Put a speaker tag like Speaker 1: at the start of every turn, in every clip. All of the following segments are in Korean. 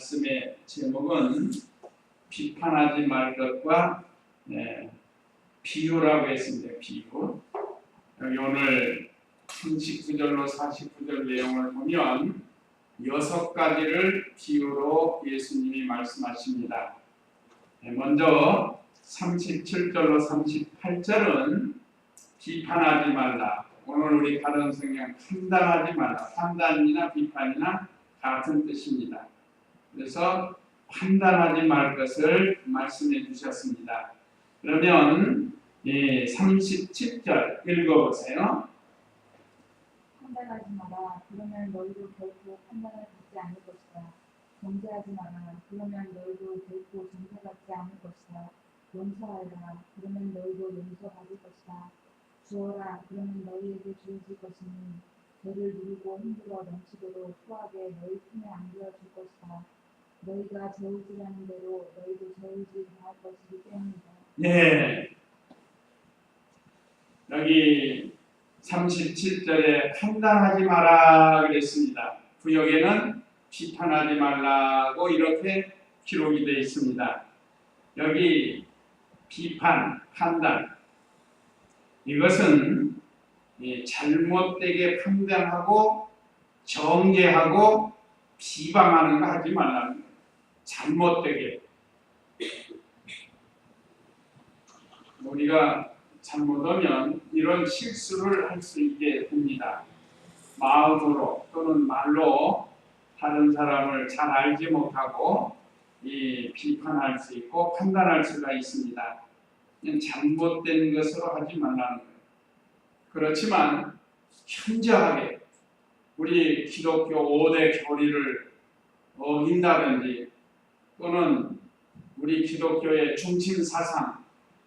Speaker 1: 말씀의 제목은 비판하지 말 것과 비유라고 했습니다. 비유. 여기 오늘 39절로 49절 내용을 보면 6가지를 비유로 예수님이 말씀하십니다. 먼저 37절로 38절은 비판하지 말라. 오늘 우리 다른 성경 판단하지 말라. 판단이나 비판이나 같은 뜻입니다. 그래서 판단하지 말 것을 말씀해 주셨습니다. 그러면 37절 읽어보세요.
Speaker 2: 판단하지 마라. 그러면 너희도 결코 판단을 받지 않을 것이다. 정죄하지 마라. 그러면 너희도 결코 정죄받지 않을 것이다. 용서하라. 그러면 너희도 용서받을 것이다. 주어라. 그러면 너희에게 주어질 것이니 죄를 누르고 힘들어 넘치도록 후하게 너희 품에 안겨줄 것이다. 너희가 저울질하는 대로 너희도 저울질 할 것이기 때문이다.
Speaker 1: 네. 여기 37절에 판단하지 마라 그랬습니다. 구역에는 비판하지 말라고 이렇게 기록이 되어 있습니다. 여기 비판, 판단 이것은 잘못되게 판단하고 정죄하고 비방하는 거 하지 말라는 거예요. 잘못되게. 우리가 잘못하면 이런 실수를 할 수 있게 됩니다. 마음으로 또는 말로 다른 사람을 잘 알지 못하고 비판할 수 있고 판단할 수가 있습니다. 그냥 잘못된 것으로 하지 말라는 거예요. 그렇지만 현저하게 우리 기독교 5대 교리를 어긴다든지 또는 우리 기독교의 중심 사상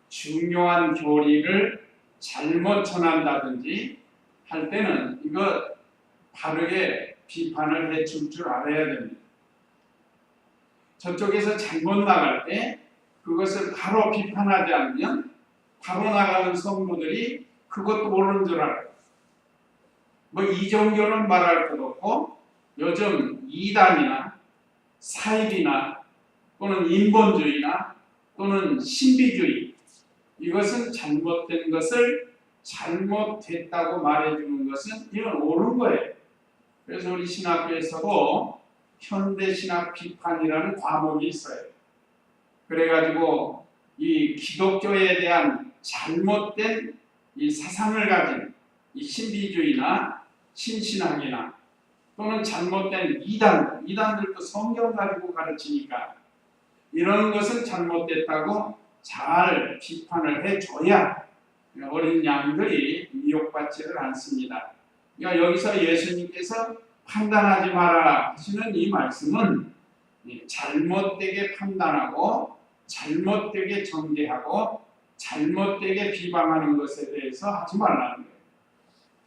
Speaker 1: 중요한 교리를 잘못 전한다든지 할 때는 이거 바르게 비판을 해줄 줄 알아야 됩니다. 저쪽에서 잘못 나갈 때 그것을 바로 비판하지 않으면 바로 나가는 성도들이 그것도 모르는 줄 알아요. 뭐 이종교는 말할 것 없고 요즘 이단이나 사입이나 또는 인본주의나 또는 신비주의 이것은 잘못된 것을 잘못됐다고 말해주는 것은 이건 옳은 거예요. 그래서 우리 신학교에서도 현대신학 비판이라는 과목이 있어요. 그래가지고 이 기독교에 대한 잘못된 이 사상을 가진 이 신비주의나 신신학이나 또는 잘못된 이단들도 성경 가지고 가르치니까 이런 것은 잘못됐다고 잘 비판을 해줘야 어린 양들이 미혹받지를 않습니다. 그러니까 여기서 예수님께서 판단하지 마라 하시는 이 말씀은 잘못되게 판단하고 잘못되게 정죄하고 잘못되게 비방하는 것에 대해서 하지 말라는 거예요.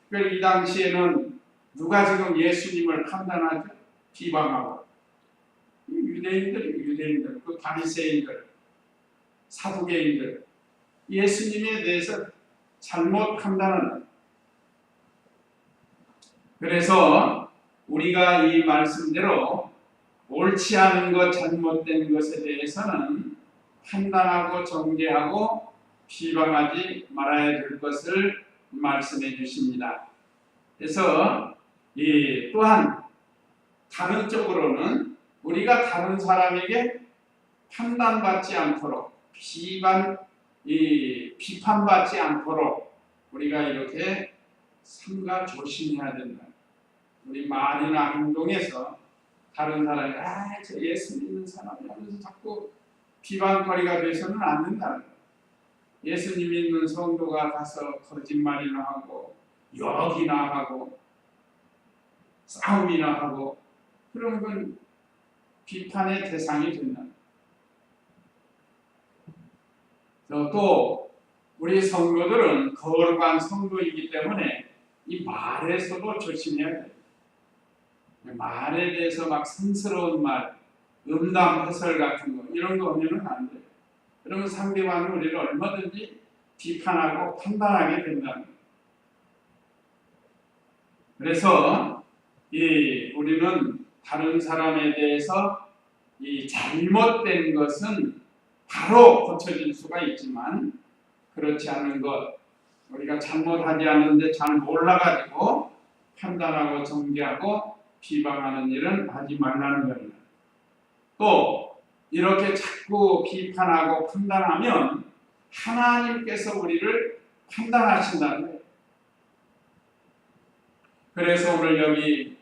Speaker 1: 그러니까 이 당시에는 누가 지금 예수님을 판단하죠? 비방하고 유대인들, 그 바리새인들, 사두개인들 예수님에 대해서 잘못 판단하는. 그래서 우리가 이 말씀대로 옳지 않은 것, 잘못된 것에 대해서는 판단하고 정죄하고 비방하지 말아야 될 것을 말씀해 주십니다. 그래서 또한 다른 쪽으로는 우리가 다른 사람에게 판단받지 않도록 비판받지 않도록 우리가 이렇게 삼가 조심해야 된다. 우리 말이나 행동에서 다른 사람이 저 예수 믿는 사람이 하면서 자꾸 비방거리가 되서는 안 된다는 거예요. 예수님 믿는 성도가 가서 거짓말이나 하고 욕이나 하고 싸움이나 하고 그런 건 비판의 대상이 된다. 또 우리 성도들은 거룩한 성도이기 때문에 이 말에서도 조심해야 돼요. 말에 대해서 막 성스러운 말, 음담 해설 같은 거 이런 거 하면은 안 돼요. 그러면 상대방은 우리를 얼마든지 비판하고 판단하게 된다는 거예요. 그래서 우리는 다른 사람에 대해서 이 잘못된 것은 바로 고쳐질 수가 있지만 그렇지 않은 것, 우리가 잘못하지 않는데 잘 몰라가지고 판단하고 정죄하고 비방하는 일은 하지 말라는 겁니다. 또 이렇게 자꾸 비판하고 판단하면 하나님께서 우리를 판단하신다는 거예요. 그래서 오늘 여기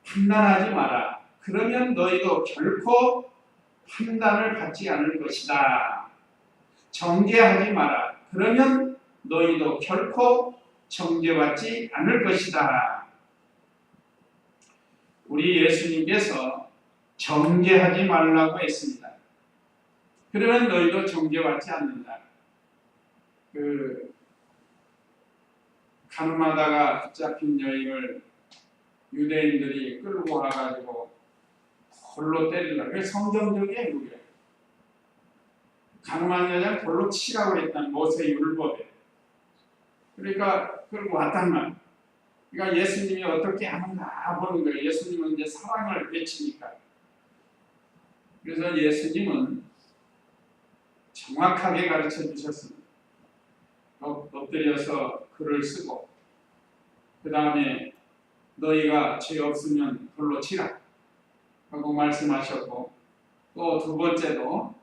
Speaker 1: 판단하지 마라. 그러면 너희도 결코 판단을 받지 않을 것이다. 정죄하지 마라. 그러면 너희도 결코 정죄받지 않을 것이다. 우리 예수님께서 정죄하지 말라고 했습니다. 그러면 너희도 정죄받지 않는다. 가늠하다가 붙잡힌 여인을 유대인들이 끌고 와가지고 돌로 때리려. 그게 성경적이에요. 그게. 가늠한 여자는 돌로 치라고 했다는 모세 율법에. 그러니까 끌고 왔단 말. 그러니까 예수님이 어떻게 하는가 보는 거예요. 예수님은 이제 사랑을 외치니까. 그래서 예수님은 정확하게 가르쳐 주셨습니다. 엎드려서 글을 쓰고 그 다음에 너희가 죄 없으면 돌로 치라 하고 말씀하셨고, 또 두 번째도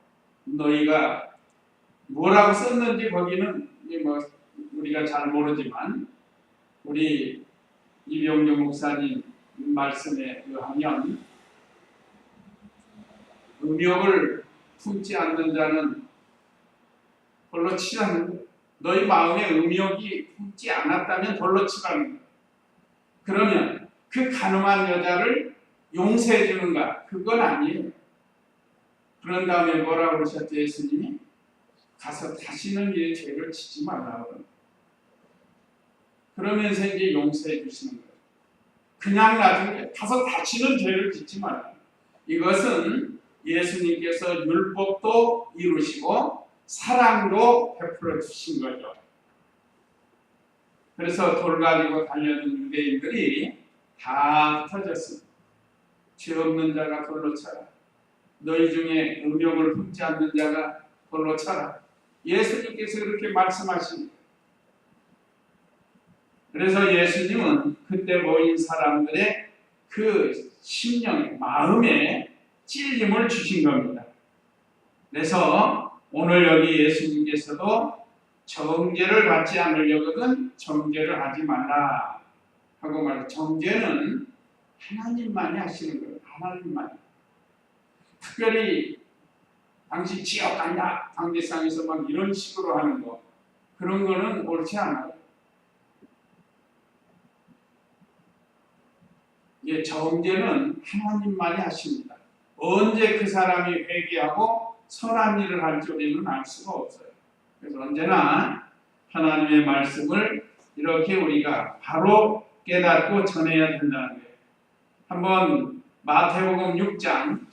Speaker 1: 너희가 뭐라고 썼는지 거기는 뭐 우리가 잘 모르지만 우리 이병조 목사님 말씀에 의하면 음욕을 품지 않는 자는 돌로 치라는 거예요. 너희 마음에 음욕이 품지 않았다면 돌로 치라는 거예요. 그러면 그 가늠한 여자를 용서해 주는가? 그건 아니에요. 그런 다음에 뭐라고 그러셨죠? 예수님이 가서 다시는 이 죄를 짓지 말라고. 그러면서 이제 용서해 주시는 거예요. 그냥 나중에 가서 다시는 죄를 짓지 말라. 이것은 예수님께서 율법도 이루시고 사랑도 베풀어 주신 거죠. 그래서 돌 가지고 달려든 유대인들이 다 흩어졌습니다. 죄 없는 자가 돌로 쳐라. 너희 중에 음욕을 품지 않는 자가 돌로 쳐라. 예수님께서 그렇게 말씀하십니다. 그래서 예수님은 그때 모인 사람들의 그 심령에, 마음에 찔림을 주신 겁니다. 그래서 오늘 여기 예수님께서도 정죄를 받지 않으려거든 정죄를 하지 말라 하고 말해요. 정죄는 하나님만이 하시는 거예요. 하나님만이. 특별히 당신 지옥 간다, 당대상에서 막 이런 식으로 하는 거, 그런 거는 옳지 않아요. 예, 정죄는 하나님만이 하십니다. 언제 그 사람이 회개하고 선한 일을 할지 우리는 알 수가 없어요. 그래서 언제나 하나님의 말씀을 이렇게 우리가 바로 깨닫고 전해야 된다는 거예요. 한번 마태복음 6장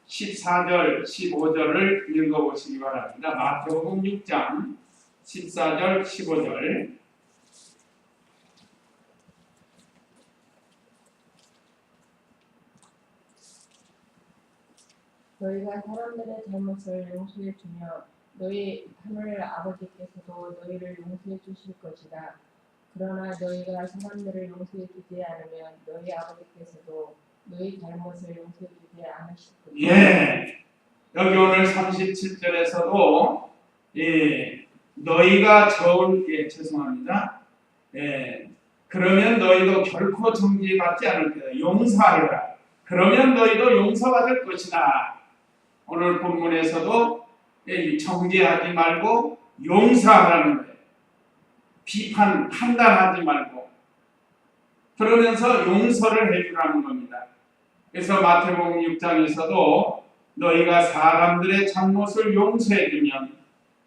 Speaker 1: 14절, 15절을 읽어보시기 바랍니다. 마태복음 6장 14절, 15절.
Speaker 3: 너희가 사람들의 잘못을 용서해 주며 너희 하늘 아버지께서도 너희를 용서해 주실 것이다. 그러나 너희가 사람들을 용서해 주지 않으면 너희 아버지께서도 너희 잘못을 용서해 주지 않으실 것이다.
Speaker 1: 예, 여기 오늘 37절에서도 너희가 죄송합니다. 그러면 너희도 결코 정죄받지 않을 때다. 용서하여라. 그러면 너희도 용서받을 것이다. 오늘 본문에서도 정죄하지 말고 용서하라는 거예요. 비판, 판단하지 말고 그러면서 용서를 해주라는 겁니다. 그래서 마태복음 6장에서도 너희가 사람들의 잘못을 용서해주면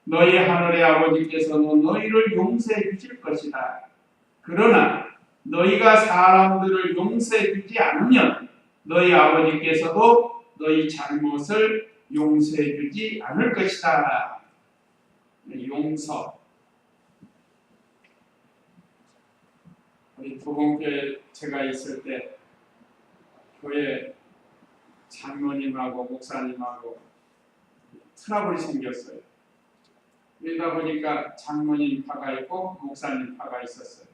Speaker 1: 너희 하늘의 아버지께서는 너희를 용서해 주실 것이다. 그러나 너희가 사람들을 용서해 주지 않으면 너희 아버지께서도 너희 잘못을 용서해 주지 않을 것이다. 용서. 우리 도봉교회 제가 있을 때 교회 장로님하고 목사님하고 트러블이 생겼어요. 그러다 보니까 장로님 파가 있고 목사님 파가 있었어요.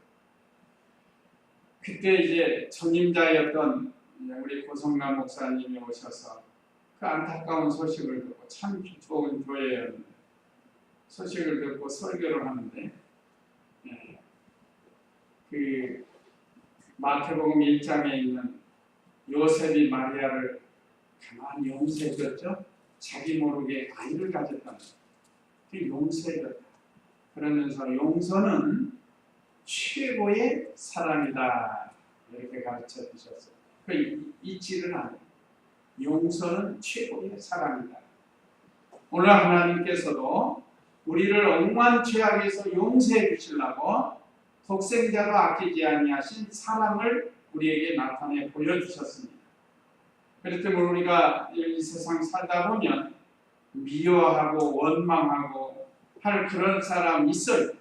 Speaker 1: 그때 이제 전임자였던 우리 고성남 목사님이 오셔서 그 안타까운 소식을 듣고, 참 좋은 교회였는데 소식을 듣고 설교를 하는데, 그 마태복음 1장에 있는 요셉이 마리아를 가만히 용서해줬죠. 자기 모르게 아이를 가졌다는 거예요. 그 용서해줬다. 그러면서 용서는 최고의 사랑이다, 이렇게 가르쳐 주셨어요. 그 잊지를 않아요. 용서는 최고의 사랑이다. 오늘 하나님께서도 우리를 억만 죄악에서 용서해 주시려고 독생자도 아끼지 아니하신 사랑을 우리에게 나타내 보여주셨습니다. 그렇기 때문에 우리가 이 세상 살다 보면 미워하고 원망하고 할 그런 사람이 있어요.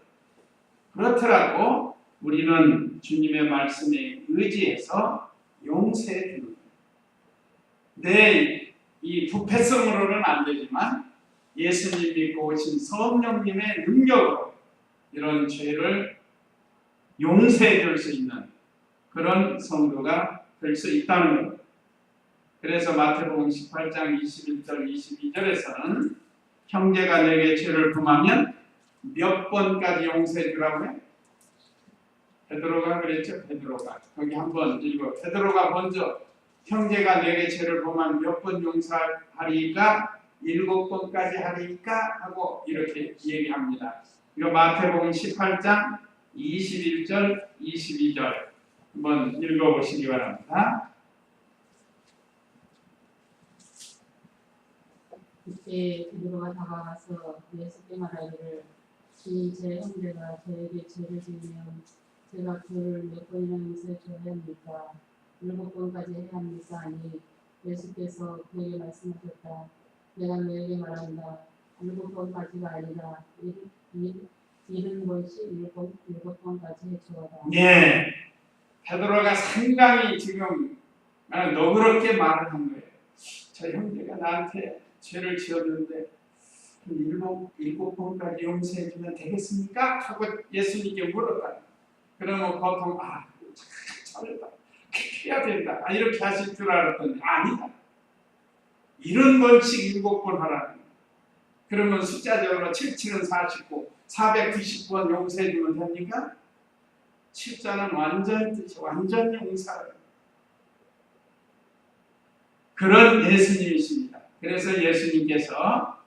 Speaker 1: 그렇더라도 우리는 주님의 말씀에 의지해서 용서해 주는 거예요. 내 이 부패성으로는 안 되지만 예수님 믿고 오신 성령님의 능력으로 이런 죄를 용서해 줄 수 있는 그런 성도가 될 수 있다는 거예요. 그래서 마태복음 18장 21절 22절에서는 형제가 내게 죄를 범하면 몇 번까지 용서해 주라고 해? 베드로가 그랬죠. 베드로가 여기 한번 읽어. 베드로가 먼저 형제가 내게 죄를 범하면 몇 번 용서하리까? 7번까지 하리까? 하고 이렇게 얘기합니다. 이거 마태복음 18장 21절 22절 한번 읽어보시기 바랍니다.
Speaker 3: 그때 베드로가 다가가서 예수께 말하기를, 주님, 제 형제가 저에게 죄를 지으면 제가 그를 몇 번이나 용서해 줘야 합니까? 7번까지 해야 합니까? 아니, 예수께서 그에게 말씀하셨다. 내가 너에게 말한다. 7번까지가 아니라 70번씩 7번까지 해주어라.
Speaker 1: 예, 베드로가 상당히 지금 너그럽게 말을 한 거예요. 저 형제가 나한테 죄를 지었는데 7번까지 용서해주면 되겠습니까? 하고 예수님께 물었다. 그러면 보통 잘했다, 해야 된다, 이렇게 하실 줄 알았더니 아니다. 70번씩 7번 하라는 거예요. 그러면 숫자적으로 77은 49, 490번 용서해주면 됩니까? 7자는 완전 뜻이 완전 용서를. 그런 예수님이십니다. 그래서 예수님께서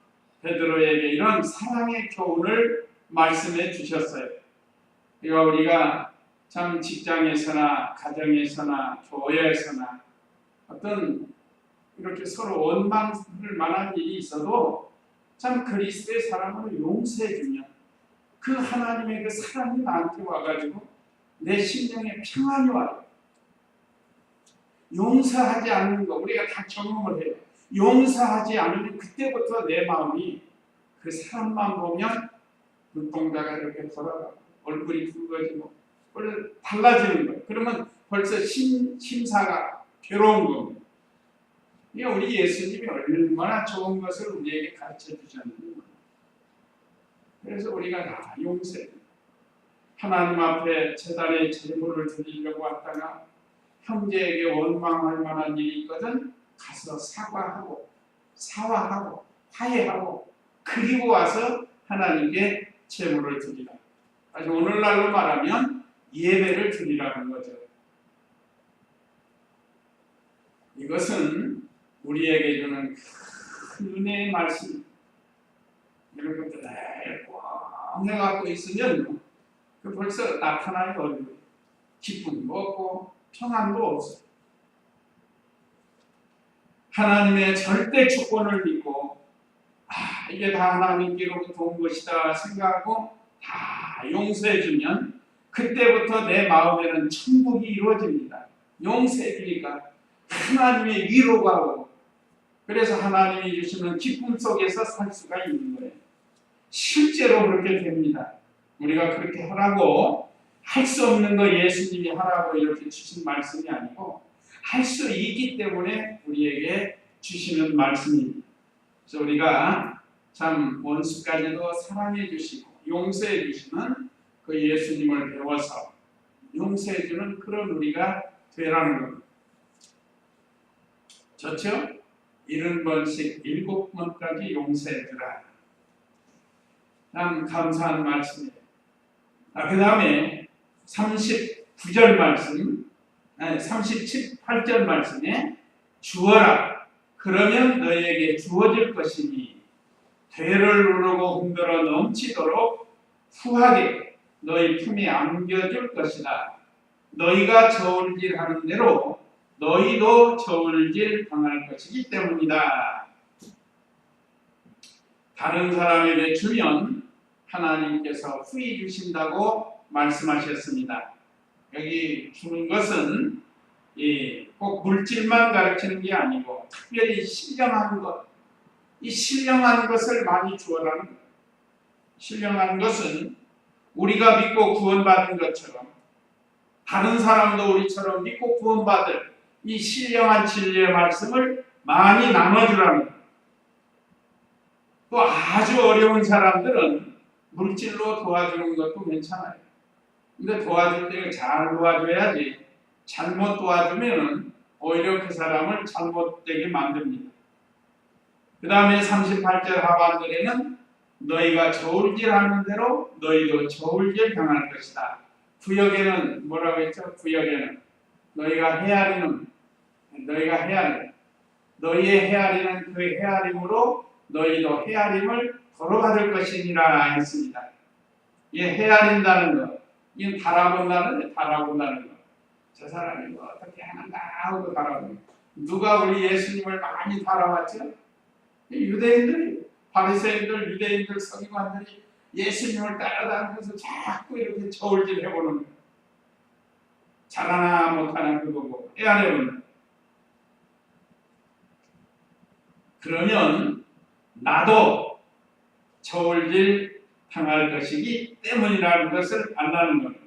Speaker 1: 베드로에게 이런 사랑의 교훈을 말씀해 주셨어요. 그러니까 우리가 참 직장에서나 가정에서나 교회에서나 어떤 이렇게 서로 원망을 만한 일이 있어도 참 그리스도의 사랑으로 용서해 주면 그 하나님의 그 사랑이 나한테 와가지고 내 심령에 평안이 와요. 용서하지 않는 거 우리가 다 경험을 해요. 용서하지 않으면 그때부터 내 마음이 그 사람만 보면 눈동자가 이렇게 돌아가고 얼굴이 붉어지고 원래 달라지는 거예요. 그러면 벌써 심사가 괴로운 겁니다. 우리 예수님이 얼마나 좋은 것을 우리에게 가르쳐 주셨는지. 그래서 우리가 다 용서해요. 하나님 앞에 제단에 제물을 드리려고 왔다가 형제에게 원망할 만한 일이 있거든 가서 사과하고 사화하고 화해하고 그리고 와서 하나님께 제물을 드리라. 그래서 오늘날로 말하면 예배를 드리라는 거죠. 이것은 우리에게 주는 큰 은혜의 말씀. 이런 것들 꽉 해갖고 있으면 그 벌써 나타나는 얼굴, 기쁨도 없고 평안도 없어요. 하나님의 절대 주권을 믿고 이게 다 하나님께로부터 온 것이다 생각하고 다 용서해주면 그때부터 내 마음에는 천국이 이루어집니다. 용서해주니까 하나님의 위로가 오고 그래서 하나님이 주시는 기쁨 속에서 살 수가 있는 거예요. 실제로 그렇게 됩니다. 우리가 그렇게 하라고 할 수 없는 거 예수님이 하라고 이렇게 주신 말씀이 아니고 할 수 있기 때문에 우리에게 주시는 말씀입니다. 그래서 우리가 참 원수까지도 사랑해 주시고 용서해 주시는 그 예수님을 배워서 용서해 주는 그런 우리가 되라는 겁니다. 좋죠? 70번씩 7번까지 용서해 주라. 참 감사한 말씀이에요. 그 다음에 39절 말씀, 38절 말씀에 주어라. 그러면 너희에게 주어질 것이니 되를 누르고 흔들어 넘치도록 후하게 너희 품에 안겨줄 것이다. 너희가 저울질하는 대로 너희도 저울질 당할 것이기 때문이다. 다른 사람에게 주면 하나님께서 후히 주신다고 말씀하셨습니다. 여기 주는 것은 꼭 물질만 가르치는 게 아니고 특별히 신령한 것, 이 신령한 것을 많이 주어라는 거예요. 신령한 것은 우리가 믿고 구원받은 것처럼 다른 사람도 우리처럼 믿고 구원받을 이 신령한 진리의 말씀을 많이 나눠주라는 거예요. 또 아주 어려운 사람들은 물질로 도와주는 것도 괜찮아요. 근데 도와줄 때 잘 도와줘야지 잘못 도와주면 오히려 그 사람을 잘못되게 만듭니다. 그 다음에 38절 하반절에는 너희가 저울질하는 대로 너희도 저울질 당할 것이다. 구역에는 뭐라고 했죠? 구역에는 너희가 헤아리는 너희의 헤아리는 그 헤아림으로 너희도 헤아림을 걸어받을 것이니라 했습니다. 이 헤아린다는 것, 이건 달아본다는 것. 저 사람이 뭐 어떻게 하는가 하고 달아보는. 누가 우리 예수님을 많이 달아왔죠? 유대인들이, 바리새인들, 유대인들, 서기관들이 예수님을 따라다니면서 자꾸 이렇게 저울질 해보는 거예요. 잘하나 못하나 그거고 헤아려보는. 그러면 나도 저울질 당할 것이기 때문이라는 것을 안다는 겁니다.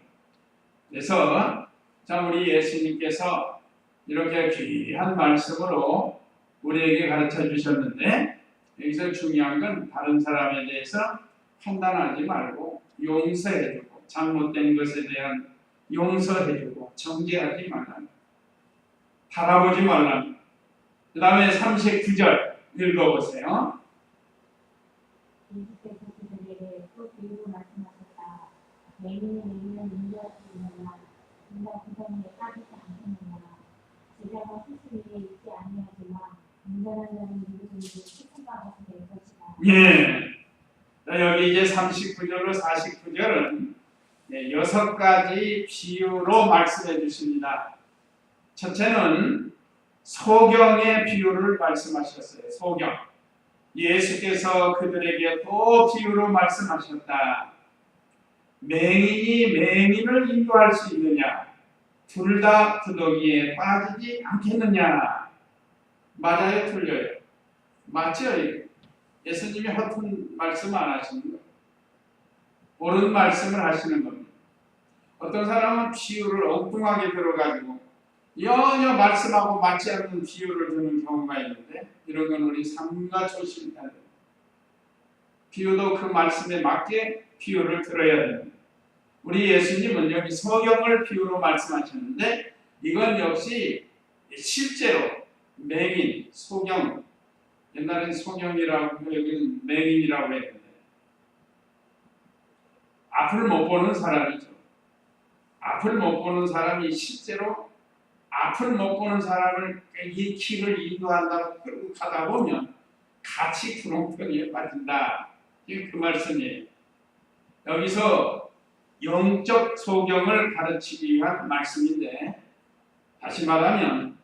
Speaker 1: 그래서 참 우리 예수님께서 이렇게 귀한 말씀으로 우리에게 가르쳐 주셨는데 여기서 중요한 건 다른 사람에 대해서 판단하지 말고 용서해주고 잘못된 것에 대한 용서해주고 정죄하지 말라는 바라보지 말라는. 그 다음에 39절 읽어보세요.
Speaker 2: 예수께서 그들에게 또 비유로 말씀하셨다. 맹인이 맹인을 인도할 수 있느냐? 인간 구덩이에 빠지지 않겠느냐? 제자가 스스로 위에 있지 아니하지만 운전하는 자는 누구든지 스승과 같이 될 것이다.
Speaker 1: 예. 여기 이제 39절로 49절은 6가지 비유로 말씀해 주십니다. 첫째는 소경의 비유를 말씀하셨어요. 소경. 예수께서 그들에게 또 비유로 말씀하셨다. 맹인이 맹인을 인도할 수 있느냐? 둘 다 구덩이에 빠지지 않겠느냐? 맞아요? 틀려요? 맞죠? 예수님이 허튼 말씀 안 하시는 거예요. 옳은 말씀을 하시는 겁니다. 어떤 사람은 비유를 엉뚱하게 들어가지고 연여 말씀하고 맞지 않는 비유를 드는 경우가 있는데 이런 건 우리 삼가 조심해야 돼요. 비유도 그 말씀에 맞게 비유를 들어야 됩니다. 우리 예수님은 여기 소경을 비유로 말씀하셨는데 이건 역시 실제로 맹인, 소경, 옛날엔 소경이라고 여기는 맹인이라고 했는데 앞을 못 보는 사람이죠. 앞을 못 보는 사람이 실제로 앞을 못 보는 사람을 이 길을 인도한다고 끌고 가다 보면 같이 구렁텅이에 빠진다. 이게 그 말씀이에요. 여기서 영적 소경을 가르치기 위한 말씀인데 다시 말하면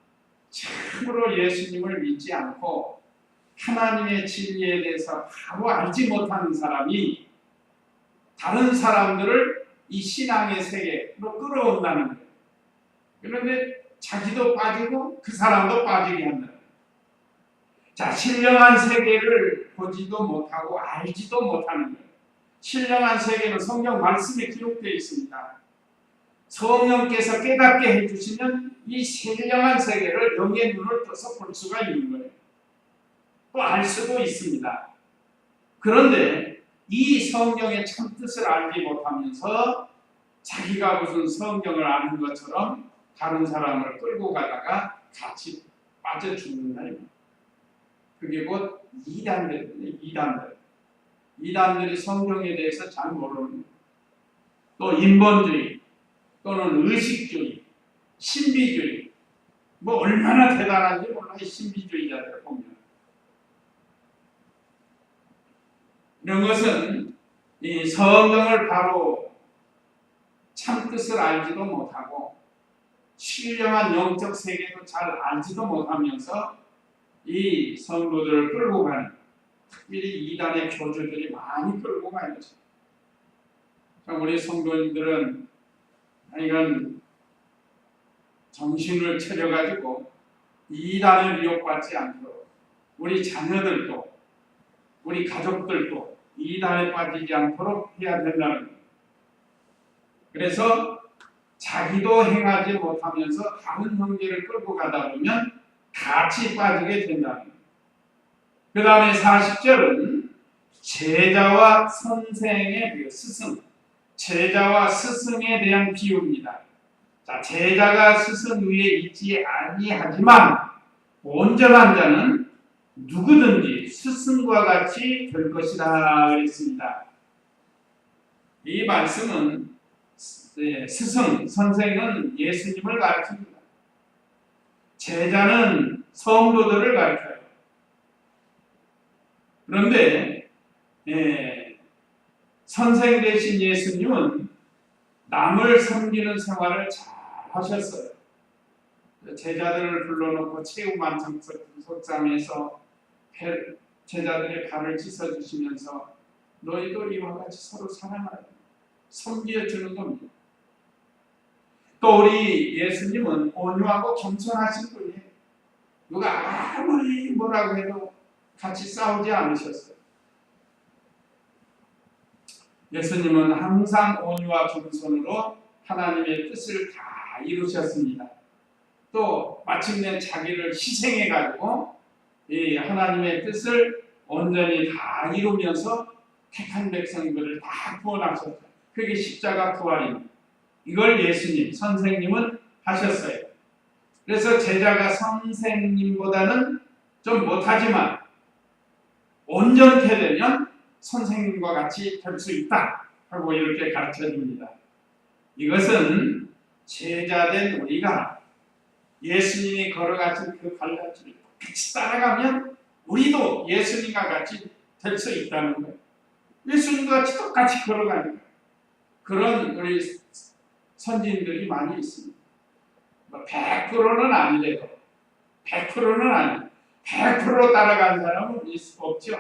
Speaker 1: 참으로 예수님을 믿지 않고 하나님의 진리에 대해서 바로 알지 못하는 사람이 다른 사람들을 이 신앙의 세계로 끌어온다는 거예요. 그런데 자기도 빠지고 그 사람도 빠지게 한다. 자, 신령한 세계를 보지도 못하고 알지도 못하는 거예요. 신령한 세계는 성경 말씀에 기록되어 있습니다. 성령께서 깨닫게 해주시면 이 신령한 세계를 영의 눈을 떠서 볼 수가 있는 거예요. 또 알 수도 있습니다. 그런데 이 성경의 참뜻을 알지 못하면서 자기가 무슨 성경을 아는 것처럼 다른 사람을 끌고 가다가 같이 빠져 죽는다. 그게 곧 이단들입니다. 이단들이 성경에 대해서 잘 모르는, 또 인본주의 또는 의식주의, 신비주의, 뭐 얼마나 대단한지 몰라. 이 신비주의자들 보면 이런 것은 이 성경을 바로 참뜻을 알지도 못하고 신령한 영적 세계도 잘 알지도 못하면서 이 성도들을 끌고 가는, 특별히 이단의 교주들이 많이 끌고 가는 거죠. 우리 성도님들은 이건 정신을 차려가지고 이단에 미혹받지 않도록, 우리 자녀들도 우리 가족들도 이단에 빠지지 않도록 해야 된다는 거예요. 그래서 자기도 행하지 못하면서 다른 형제를 끌고 가다 보면 같이 빠지게 된다는 거예요. 그 다음에 40절은 제자와 선생의 비유, 제자와 스승에 대한 비유입니다. 자, 제자가 스승 위에 있지 아니하지만 온전한 자는 누구든지 스승과 같이 될 것이다 그랬습니다. 이 말씀은 스승, 선생은 예수님을 가르칩니다. 제자는 성도들을 가르쳐요. 그런데 선생 되신 예수님은 남을 섬기는 생활을 잘 하셨어요. 제자들을 불러놓고 체육만찬 속상에서 제자들의 발을 씻어주시면서 너희도 이와 같이 서로 사랑하라, 섬겨주는 겁니다. 또 우리 예수님은 온유하고 겸손하신 분이에요. 누가 아무리 뭐라고 해도 같이 싸우지 않으셨어요. 예수님은 항상 온유와 겸손으로 하나님의 뜻을 다 이루셨습니다. 또 마침내 자기를 희생해가지고 이 하나님의 뜻을 온전히 다 이루면서 택한 백성들을 다 구원하셨어요. 그게 십자가 부활입니다. 이걸 예수님, 선생님은 하셨어요. 그래서 제자가 선생님보다는 좀 못하지만 온전케 되면 선생님과 같이 될 수 있다 하고 이렇게 가르쳐 줍니다. 이것은 제자된 우리가 예수님이 걸어가신 그 발자취를 같이 따라가면 우리도 예수님과 같이 될 수 있다는 거예요. 예수님과 같이 똑같이 걸어가는 거예요. 그런 우리 선진들이 많이 있습니다. 100%는 아니래도 100%는 아니에요. 100% 따라가는 사람은 없죠.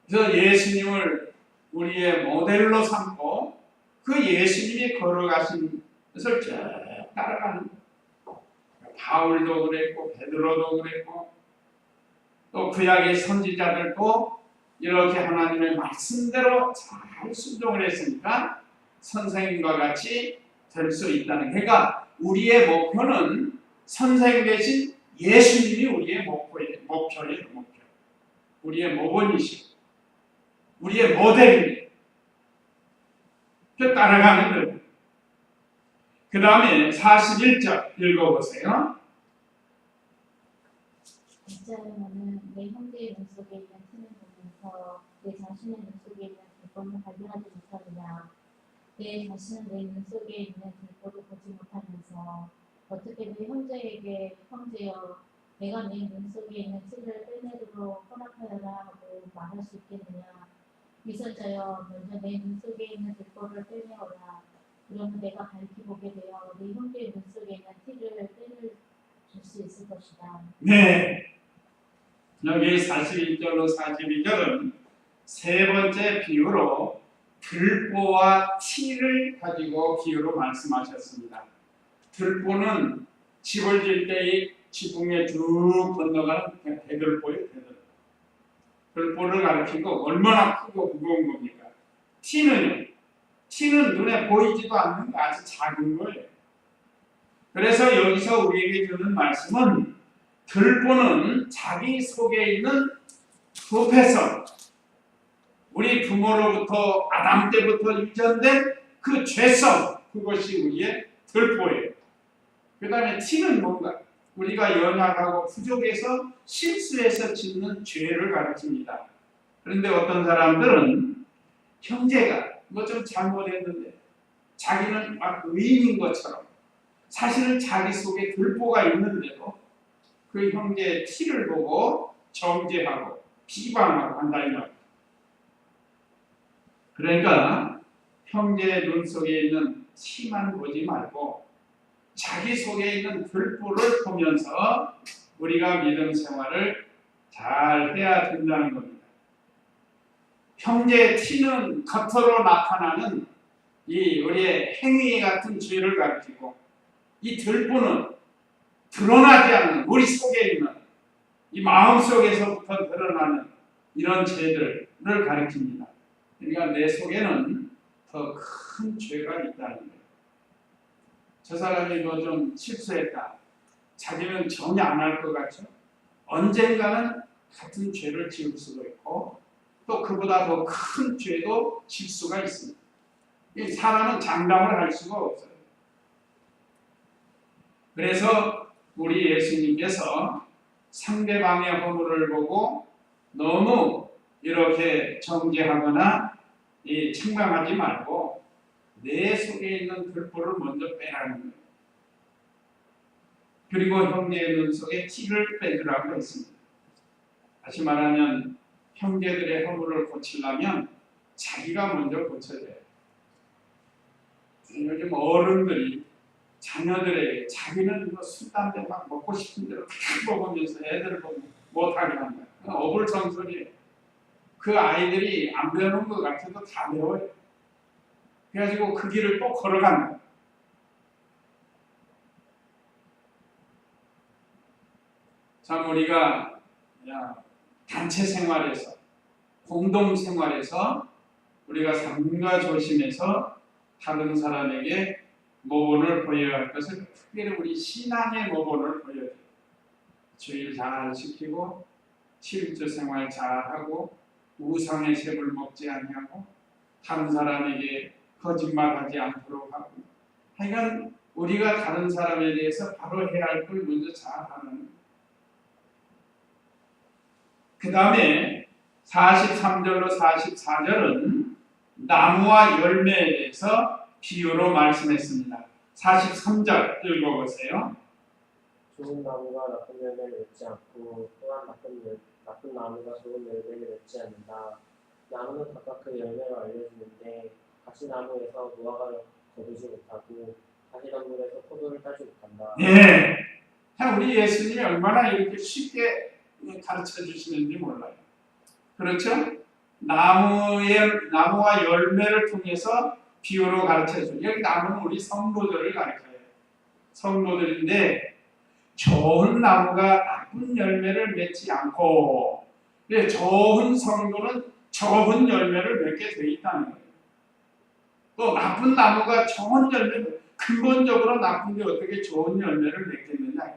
Speaker 1: 그래서 예수님을 우리의 모델로 삼고 그 예수님이 걸어가신 것을 쭉 따라가는 거예요. 바울도 그랬고 베드로도 그랬고 또 구약의 선지자들도 이렇게 하나님의 말씀대로 잘 순종을 했으니까 선생님과 같이 될 수 있다는, 그러니까 우리의 목표는 선생님 대신 예수님이 우리의 목표예요. 목표. 우리의 모범이시고 우리의 모델입니다. 그 따라가는 거예요. 그 다음에 41절 읽어보세요.
Speaker 2: 어쩌면은 내 형제의 눈 속에 있는 티는 보면서 내 자신의 눈 속에 있는 들보는 발견하지 못하느냐. 내 자신은 내 눈 속에 있는 들보를 보지 못하면서 어떻게 내 형제에게 형제여 내가 내 눈 속에 있는 티를 빼내도록 허락하여라 하고 말할 수 있겠느냐. 위선자여 먼저 내 눈 속에 있는 들보를 빼내어라. 그러면 내가 밝히 보게 되어 내 형제의 눈 속에 있는 티를 빼낼 수 있을 것이다.
Speaker 1: 네. 여기 41절로 42절은 세 번째 비유로 들보와 티를 가지고 비유로 말씀하셨습니다. 들보는 집을 질 때 지붕에 쭉 건너가는 대들보예요. 들보를 가리키고 얼마나 크고 무거운 겁니까? 티는 눈에 보이지도 않는 거, 아주 작은 거예요. 그래서 여기서 우리에게 주는 말씀은 들보는 자기 속에 있는 부패성, 우리 부모로부터 아담 때부터 유전된 그 죄성, 그것이 우리의 들보예요. 그 다음에 티는 뭔가? 우리가 연약하고 부족해서 실수해서 짓는 죄를 가르칩니다. 그런데 어떤 사람들은 형제가 뭐 좀 잘못했는데 자기는 막 의인인 것처럼 사실은 자기 속에 들보가 있는데도 그 형제의 티를 보고 정죄하고 비방하고 한다 이 말이에요. 그러니까 형제의 눈 속에 있는 티만 보지 말고 자기 속에 있는 들보를 보면서 우리가 믿음 생활을 잘 해야 된다는 겁니다. 형제의 티는 겉으로 나타나는 이 우리의 행위 같은 죄를 가리키고, 이 들보는 드러나지 않는 우리 속에 있는 이 마음 속에서부터 드러나는 이런 죄들을 가리킵니다. 그러니까 내 속에는 더 큰 죄가 있다는 거예요. 저 사람이 뭐 좀 실수했다. 자기는 전혀 안 할 것 같죠? 언젠가는 같은 죄를 지을 수도 있고 또 그보다 더 큰 죄도 질 수가 있습니다. 이 사람은 장담을 할 수가 없어요. 그래서 우리 예수님께서 상대방의 허물을 보고 너무 이렇게 정죄하거나 책망하지 말고 내 속에 있는 들보를 먼저 빼라는 거예요. 그리고 형제의 눈 속에 티를 빼주라고 했습니다. 다시 말하면 형제들의 허물을 고치려면 자기가 먼저 고쳐야 돼요. 요즘 어른들이 자녀들에게 자기는 뭐 술, 담배 막 먹고 싶은 대로 다 먹으면서 애들을 못하게 한다. 어불성설이에요. 그 아이들이 안 배우는 것 같아도 다 배워요. 그래가지고 그 길을 또 걸어간다. 참 우리가 단체 생활에서 공동 생활에서 우리가 삼가 조심해서 다른 사람에게 모본을 보여야 할 것은 특별히 우리 신앙의 모본을 보여야 돼요. 주일 잘 지키고 7주 생활 잘하고 우상의 셉을 먹지 아니하고 다른 사람에게 거짓말하지 않도록 하고, 하여간 우리가 다른 사람에 대해서 바로 해야 할 걸 먼저 잘하는. 그 다음에 43절로 44절은 나무와 열매에 대해서 비유로 말씀했습니다. 43절 읽어보세요.
Speaker 4: 좋은 나무가 나쁜 열매를 맺지 않고 또한 나쁜 나무가 좋은 열매를 맺지 않는다. 나무는 각각 그 열매로 알려지는데 가시나무에서 무화과를 거두지 못하고 가시덤불에서 포도를 따지 못한다.
Speaker 1: 네, 우리 예수님이 얼마나 이렇게 쉽게 가르쳐 주시는지 몰라요. 그렇죠? 나무와 열매를 통해서 비유로 가르쳐 줘요. 여기 나무는 우리 성도들을 가르쳐요. 성도들인데 좋은 나무가 나쁜 열매를 맺지 않고, 좋은 성도는 좋은 열매를 맺게 돼 있다는 거예요. 또 나쁜 나무가 좋은 열매를, 근본적으로 나쁜데 어떻게 좋은 열매를 맺겠느냐.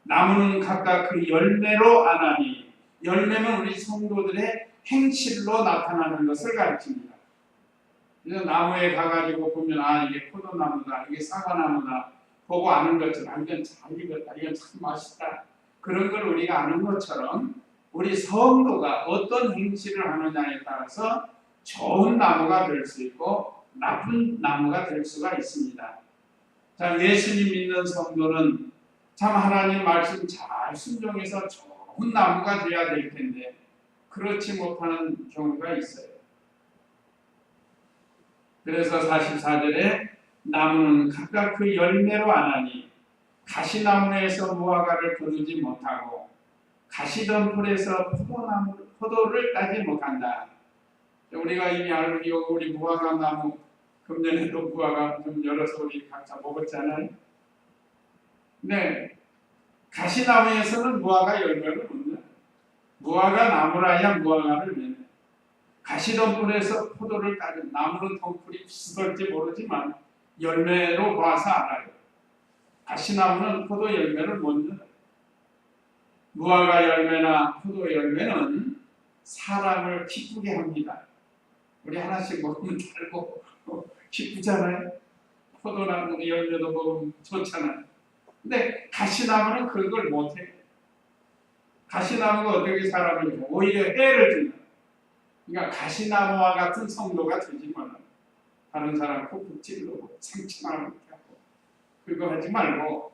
Speaker 1: 나무는 각각 그 열매로 아나니, 열매는 우리 성도들의 행실로 나타나는 것을 가르칩니다. 그래서 나무에 가가지고 보면 이게 포도나무다, 이게 사과나무다 보고 아는 것처럼 이건 잘 익었다, 이건 참 맛있다, 그런 걸 우리가 아는 것처럼 우리 성도가 어떤 행실을 하느냐에 따라서 좋은 나무가 될 수 있고 나쁜 나무가 될 수가 있습니다. 자, 예수님 믿는 성도는 참 하나님 말씀 잘 순종해서 좋은 나무가 되어야 될 텐데 그렇지 못하는 경우가 있어요. 그래서 44절에 나무는 각각 그 열매로 아나니 가시나무에서 무화과를 거두지 못하고 가시덤불에서 포도를 따지 못한다. 우리가 이미 알고 우리 무화과 나무 금년에도 무화과 좀 열어서 우리 각자 먹었잖아요. 네, 가시나무에서는 무화과 열매를 맺는, 무화과 나무라야 무화과를 맺는, 가시덤불에서 포도를 따는, 나무는 덩굴이 비슷할지 모르지만 열매로 봐서 알아요. 가시나무는 포도 열매를 못 맺는. 무화과 열매나 포도 열매는 사람을 기쁘게 합니다. 우리 하나씩 먹으면 달고 기쁘잖아요. 포도나무 열매도 먹으면 좋잖아요. 근데 가시나무는 그걸 못해요. 가시나무가 어떻게 사람을 줘? 오히려 해를 주는. 그러니까 가시나무와 같은 성도가 되지 말라. 다른 사람 콕콕 찔러고 상처나고 하고 그거 하지 말고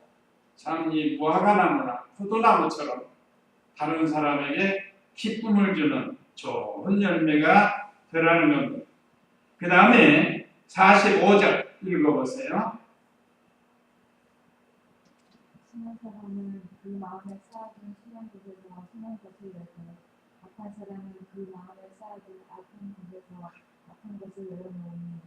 Speaker 1: 참 이 무화과나무나 포도나무처럼 다른 사람에게 기쁨을 주는 좋은 열매가 되라는 겁니다. 그 다음에 45절 읽어보세요.
Speaker 2: 선한 사람은 그 마음에 쌓아둔 선한 곳에서 선한 것을 내고 악한 사람은 그 마음에 쌓아둔 악한 곳에서 악한 것을 내어놓으니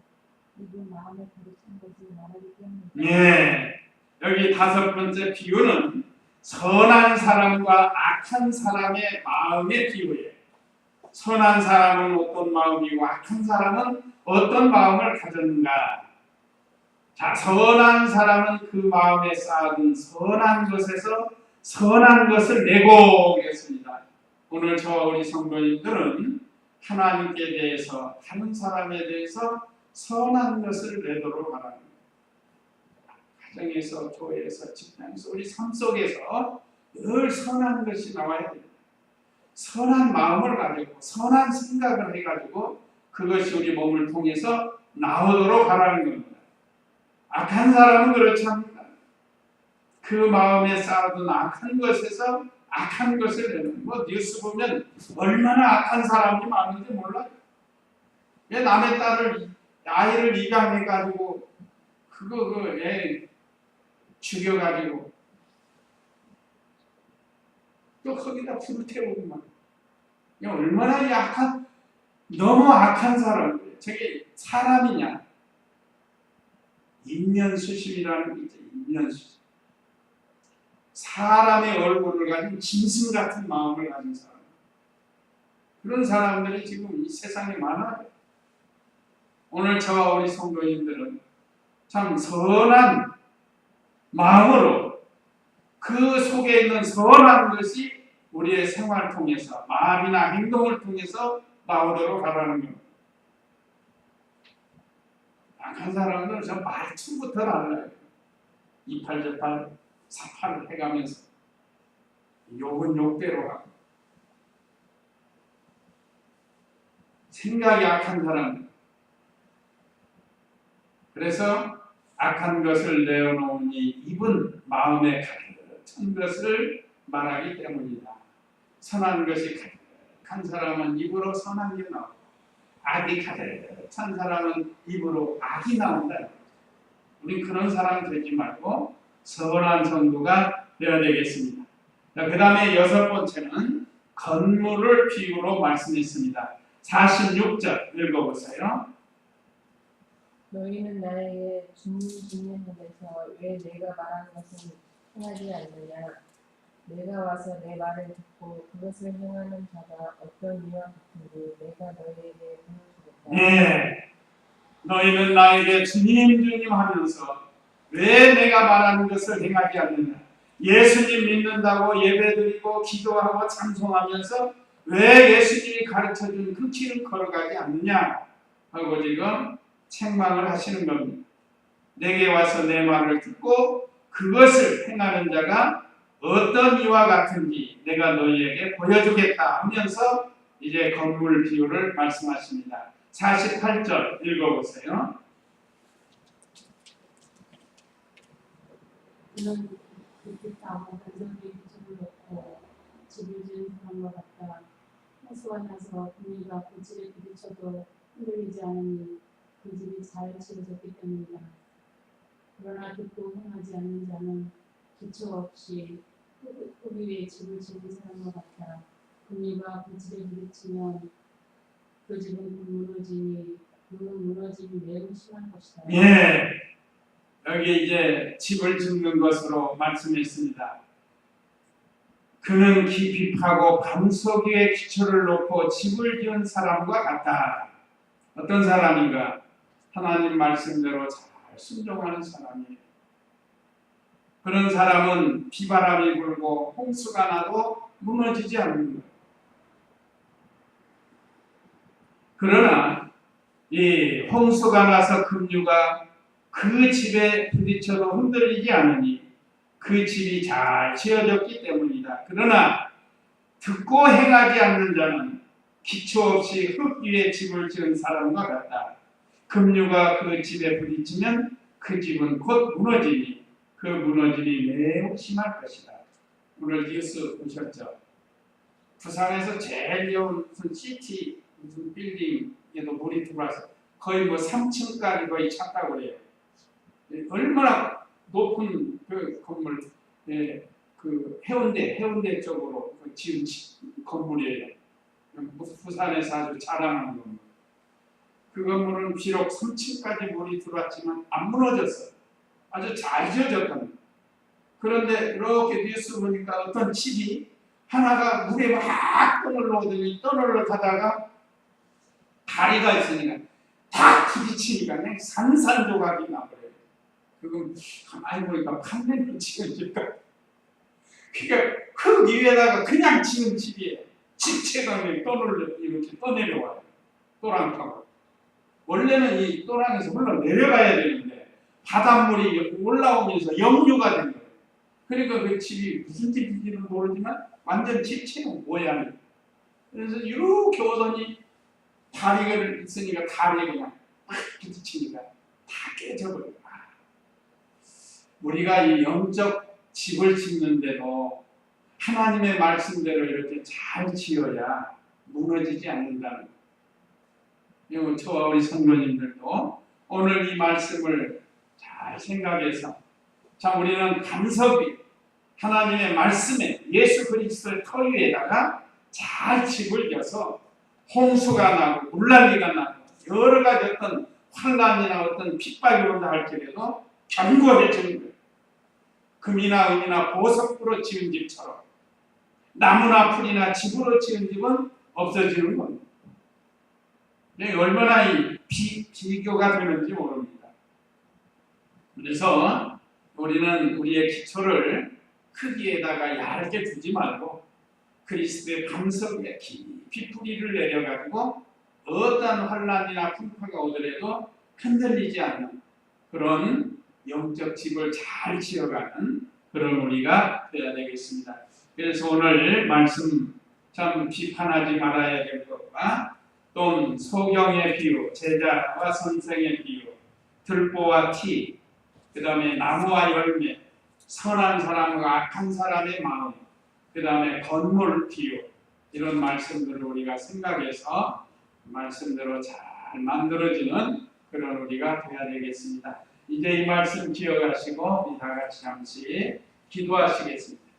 Speaker 2: 이분 마음에 가득 찬 것을 말하기 때문이다.
Speaker 1: 예, 여기 5번째 비유는 선한 사람과 악한 사람의 마음의 비유예요. 선한 사람은 어떤 마음이고 악한 사람은 어떤 마음을 가졌는가. 자, 선한 사람은 그 마음에 쌓아둔 선한 것에서 선한 것을 내고겠습니다. 오늘 저와 우리 성도님들은 하나님께 대해서 다른 사람에 대해서 선한 것을 내도록 하라는 거예요. 가정에서, 교회에서, 직장에서, 우리 삶 속에서 늘 선한 것이 나와야 됩니다. 선한 마음을 가지고 선한 생각을 해가지고 그것이 우리 몸을 통해서 나오도록 하라는 겁니다. 악한 사람은 그렇지 않습니다. 그 마음에 쌓아둔 악한 것에서 악한 것을 내는. 뭐 뉴스 보면 얼마나 악한 사람이 많은지 몰라요. 왜 남의 딸을 아이를 입양해가지고 그거 애 죽여가지고 또 거기다 불을 태우고만. 얼마나 약한, 너무 악한 사람. 저게 사람이냐? 인면수심이라는 게 있죠. 인면수심. 사람의 얼굴을 가진 짐승 같은 마음을 가진 사람. 그런 사람들이 지금 이 세상에 많아요. 오늘 저와 우리 성도님들은 참 선한 마음으로 그 속에 있는 선한 것이 우리의 생활을 통해서 말이나 행동을 통해서 나오도록 하라는 겁니다. 악한 사람들은 저 말투부터 달라요. 이팔저팔 사팔을 해가면서 욕은 욕대로 하고 생각이 악한 사람들. 그래서 악한 것을 내어놓으니 입은 마음에 가득 찬 것을 말하기 때문이다. 선한 것이 가득한 사람은 입으로 선한 게 나오고 악이 가득 찬 사람은 입으로 악이 나온다. 우리 그런 사람 되지 말고 선한 성도가 되어야 되겠습니다. 그 다음에 6번째는 건물을 비유로 말씀했습니다. 46절 읽어보세요.
Speaker 3: 너희는 나에게 주님 하면서 왜 내가 말한 것은 행하지 않느냐. 내가 와서 내 말을 듣고 그것을 행하는 자가 어떤 이와 같은지 내가 너희에게 보여주겠다.
Speaker 1: 네, 너희는 나에게 주님 하면서 왜 내가 말하는 것을 행하지 않느냐. 예수님 믿는다고 예배드리고 기도하고 찬송하면서 왜 예수님이 가르쳐준 그 길을 걸어가지 않느냐 하고 지금 책망을 하시는 겁니다. 내게 와서 내 말을 듣고 그것을 행하는 자가 어떤 이와 같은지 내가 너희에게 보여주겠다 하면서 이제 건물 비유를 말씀하십니다. 48절 읽어보세요.
Speaker 5: 그는 그때부터 간절히 기초를 놓고 집을 지은 사람과 같다. 해수가 나서 분위기가 그 집에 부딪혀도 흔들리지 않으니 그 집이 잘 지어졌기 때문이다. 그러나 듣고 행하지 않는 자는 기초 없이 흙 위에 집을 지은 사람과 같다. 분위기가 그 집에 부딪히면 그 집은 무너지니 그 무너짐이 매우 심한 것이다.
Speaker 1: 예, 여기 이제 집을 짓는 것으로 말씀했습니다. 그는 깊이 파고 밤속 위에 기초를 놓고 집을 지은 사람과 같다. 어떤 사람인가? 하나님 말씀대로 잘 순종하는 사람이에요. 그런 사람은 비바람이 불고 홍수가 나도 무너지지 않는 거예요. 그러나 이 홍수가 나서 급류가 그 집에 부딪혀도 흔들리지 않으니 그 집이 잘 지어졌기 때문이다. 그러나 듣고 행하지 않는 자는 기초 없이 흙 위에 집을 지은 사람과 같다. 급류가 그 집에 부딪히면 그 집은 곧 무너지니 그 무너짐이 매우 심할 것이다. 오늘 뉴스 보셨죠? 부산에서 제일 좋은 무슨 시티 무슨 빌딩에도 물이 들어와서 거의 뭐 3층까지 거의 찼다고 그래요. 얼마나 높은 그 건물, 그 해운대 쪽으로 지은 건물이에요. 부산에서 아주 자랑하는 건물. 그 건물은 비록 3층까지 물이 들어왔지만 안 무너졌어요. 아주 잘 지어졌답니다. 그런데 이렇게 뉴스 보니까 어떤 집이 하나가 물에 막 떠놀러 가다가 다리가 있으니까 다 부딪히니까 그냥 산산조각이 나버려요. 그건 가만히 보니까 판넬로 지은 집가. 그러니까 흙 위에다가 그냥 지은 집이에요. 집체가 이렇게 떠내려와요. 또랑타고. 원래는 이 또랑에서 흘러내려가야 되는데 바닷물이 올라오면서 역류가 된 거예요. 그러니까 그 집이 무슨 집인지는 모르지만 완전 집체는 모양이. 그래서 이렇게 오더니 다리가 있으니까 다리에 그냥 팍 부딪히니까 다 깨져버려요. 우리가 이 영적 집을 짓는데도 하나님의 말씀대로 이렇게 잘 지어야 무너지지 않는다는 거예요. 저와 우리 성도님들도 오늘 이 말씀을 잘 생각해서 자, 우리는 반석 위 하나님의 말씀에 예수 그리스도의 터 위에다가 잘 집을 져서 홍수가 나고 물난리가 나고 여러 가지 어떤 환난이나 어떤 핍박이 온다 할지라도 견고해지는 거예요. 금이나 은이나 보석으로 지은 집처럼 나무나 풀이나 집으로 지은 집은 없어지는 겁니다. 얼마나 이 비교가 되는지 모릅니다. 그래서 우리는 우리의 기초를 크기에다가 얇게 두지 말고 그리스도의 반석 위에 깊이 뿌리를 내려가지고 어떤 환난이나 풍파가 오더라도 흔들리지 않는 그런 영적 집을 잘 지어가는 그런 우리가 되어야 되겠습니다. 그래서 오늘 말씀 참 비판하지 말아야 될 것과 또 소경의 비유, 제자와 선생의 비유, 들보와 티, 그 다음에 나무와 열매, 선한 사람과 악한 사람의 마음, 그 다음에 건물 비유, 이런 말씀들을 우리가 생각해서 말씀대로 잘 만들어지는 그런 우리가 되어야 되겠습니다. 이제 이 말씀 기억하시고 우리 다 같이 잠시 기도하시겠습니다.